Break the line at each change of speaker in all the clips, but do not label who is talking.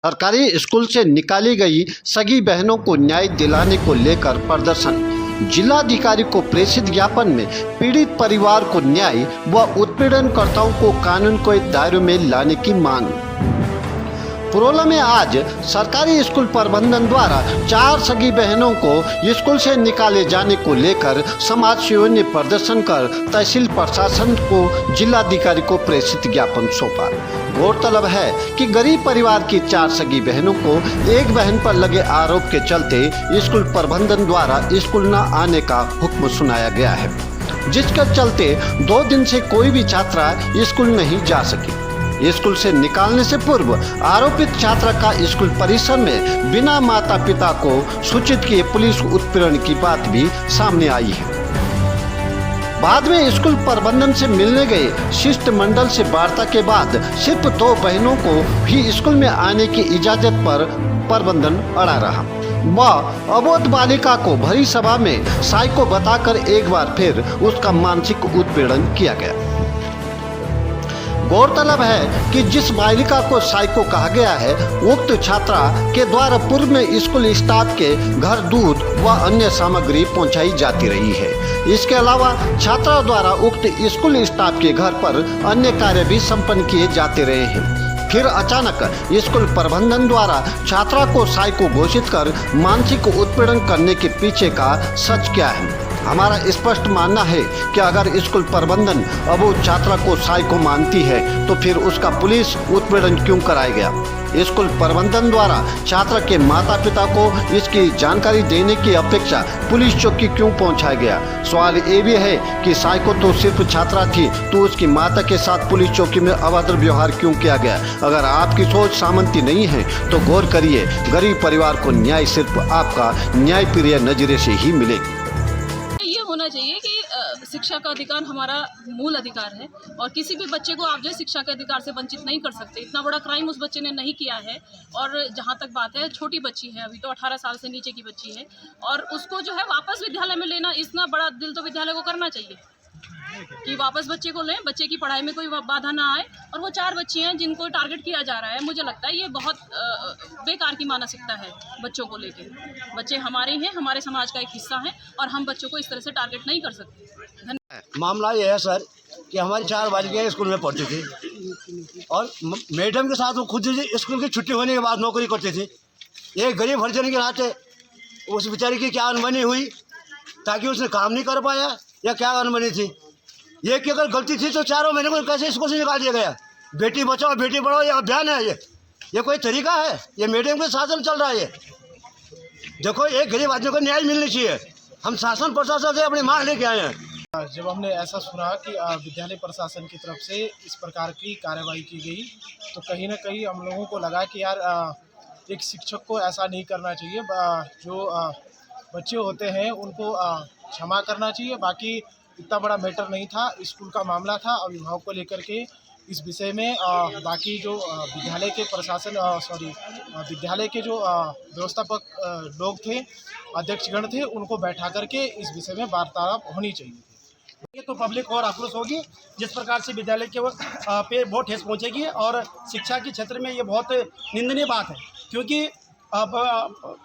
सरकारी स्कूल से निकाली गई सगी बहनों को न्याय दिलाने को लेकर प्रदर्शन। जिलाधिकारी को प्रेषित ज्ञापन में पीड़ित परिवार को न्याय व उत्पीड़नकर्ताओं को कानून के दायरे में लाने की मांग। पुरोला में आज सरकारी स्कूल प्रबंधन द्वारा 4 सगी बहनों को स्कूल से निकाले जाने को लेकर समाज सेवियों ने प्रदर्शन कर तहसील प्रशासन को जिलाधिकारी को प्रेषित ज्ञापन सौंपा। गौरतलब है कि गरीब परिवार की 4 सगी बहनों को एक बहन पर लगे आरोप के चलते स्कूल प्रबंधन द्वारा स्कूल न आने का हुक्म सुनाया गया है, जिसके चलते 2 दिन से कोई भी छात्रा स्कूल नहीं जा सकी। स्कूल से निकालने से पूर्व आरोपित छात्रा का स्कूल परिसर में बिना माता पिता को सूचित किए पुलिस उत्पीड़न की बात भी सामने आई है। बाद में स्कूल प्रबंधन से मिलने गए शिष्टमंडल से वार्ता के बाद सिर्फ 2 बहनों को भी स्कूल में आने की इजाजत पर प्रबंधन अड़ा रहा। वह अबोध बालिका को भरी सभा में साइको बताकर एक बार फिर उसका मानसिक उत्पीड़न किया गया। गौरतलब है कि जिस बालिका को साइको कहा गया है, उक्त छात्रा के द्वारा पूर्व में स्कूल स्टाफ के घर दूध व अन्य सामग्री पहुंचाई जाती रही है। इसके अलावा छात्रा द्वारा उक्त स्कूल स्टाफ के घर पर अन्य कार्य भी संपन्न किए जाते रहे हैं। फिर अचानक स्कूल प्रबंधन द्वारा छात्रा को साइको घोषित कर मानसिक उत्पीड़न करने के पीछे का सच क्या है? हमारा स्पष्ट मानना है कि अगर स्कूल प्रबंधन अब उस छात्रा को साइको मानती है तो फिर उसका पुलिस उत्पीड़न क्यों कराया गया? स्कूल प्रबंधन द्वारा छात्रा के माता पिता को इसकी जानकारी देने की अपेक्षा पुलिस चौकी क्यों पहुंचाया गया? सवाल ये भी है कि साइको तो सिर्फ छात्रा थी, तो उसकी माता के साथ पुलिस चौकी में अभद्र व्यवहार क्यों किया गया? अगर आपकी सोच सामंती नहीं है तो गौर करिए, गरीब परिवार को न्याय सिर्फ आपका न्यायप्रिय नजरे से ही मिलेगी।
होना चाहिए कि शिक्षा का अधिकार हमारा मूल अधिकार है और किसी भी बच्चे को आप जो शिक्षा के अधिकार से वंचित नहीं कर सकते। इतना बड़ा क्राइम उस बच्चे ने नहीं किया है। और जहाँ तक बात है, छोटी बच्ची है, अभी तो 18 साल से नीचे की बच्ची है, और उसको जो है वापस विद्यालय में लेना, इतना बड़ा दिल तो विद्यालय को करना चाहिए कि वापस बच्चे को लें, बच्चे की पढ़ाई में कोई बाधा ना आए। और वो 4 बच्ची हैं जिनको टारगेट किया जा रहा है। मुझे लगता है ये बहुत बेकार की मानसिकता है बच्चों को लेके। बच्चे हमारे हैं, हमारे समाज का एक हिस्सा हैं और हम बच्चों को इस तरह से टारगेट नहीं कर सकते।
मामला ये है सर कि हमारी 4 बालिकाएं स्कूल में पढ़ती थी और मैडम के साथ वो खुद स्कूल की छुट्टी होने के बाद नौकरी करती थी। एक गरीब हरिजन के नाते उस बेचारी की क्या अनबनी हुई ताकि उसने काम नहीं कर पाया, या क्या अनबनी थी? ये कि अगर गलती थी तो 4 महीने को कैसे स्कूल से निकाल दिया गया? बेटी बचाओ बेटी पढ़ाओ ये अभियान है, ये कोई तरीका है? ये मैडम के शासन चल रहा है। ये देखो, एक गरीब आदमी को न्याय मिलनी चाहिए। हम शासन प्रशासन से अपनी मांग लेके आए हैं।
जब हमने ऐसा सुना कि विद्यालय प्रशासन की तरफ से इस प्रकार की कार्रवाई की गई तो कहीं ना कहीं हम लोगों को लगा कि यार एक शिक्षक को ऐसा नहीं करना चाहिए। जो बच्चे होते हैं उनको क्षमा करना चाहिए। बाकी इतना बड़ा मैटर नहीं था, स्कूल का मामला था। अभिभावक को लेकर के इस विषय में बाकी जो विद्यालय के प्रशासन विद्यालय के जो व्यवस्थापक लोग थे, अध्यक्षगण थे, उनको बैठा करके इस विषय में वार्तालाप होनी चाहिए।
ये तो पब्लिक और आक्रोश होगी जिस प्रकार से विद्यालय के पे बहुत ठेस पहुंचेगी और शिक्षा के क्षेत्र में ये बहुत निंदनीय बात है। क्योंकि अब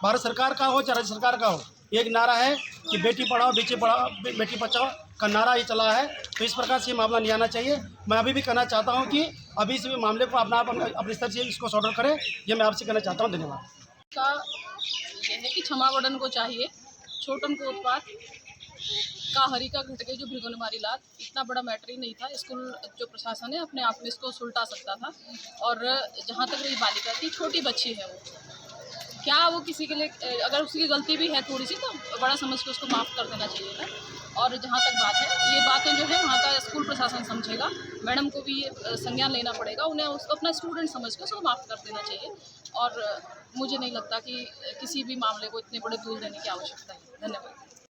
भारत सरकार का हो चाहे राज्य सरकार का हो, एक नारा है कि बेटी पढ़ाओ बेटी बचाओ का नारा ही चला है। तो इस प्रकार से ये मामला नहीं आना चाहिए। मैं अभी भी कहना चाहता हूँ कि अभी इस मामले को अपने स्तर से इसको सॉर्ट आउट करें, ये मैं आपसे कहना चाहता हूँ। धन्यवाद।
का यह है कि क्षमावड़न को चाहिए, छोटन को उत्पात का हरी का घट गई जो भृगुन मारी लात। इतना बड़ा मैटर ही नहीं था। स्कूल जो प्रशासन है अपने आप में इसको सुलटा सकता था। और जहाँ तक रही बालिका की, छोटी बच्ची है, वो क्या वो किसी के लिए, अगर उसकी गलती भी है थोड़ी सी, तो बड़ा समझ के उसको माफ़ कर देना चाहिए था। और जहाँ तक बात है, ये बातें जो है वहाँ का स्कूल प्रशासन समझेगा। मैडम को भी ये संज्ञान लेना पड़ेगा, उन्हें उसको अपना स्टूडेंट समझ के उसको माफ़ कर देना चाहिए। और मुझे नहीं लगता कि किसी भी मामले को इतने बड़े दूर देने की आवश्यकता है। धन्यवाद।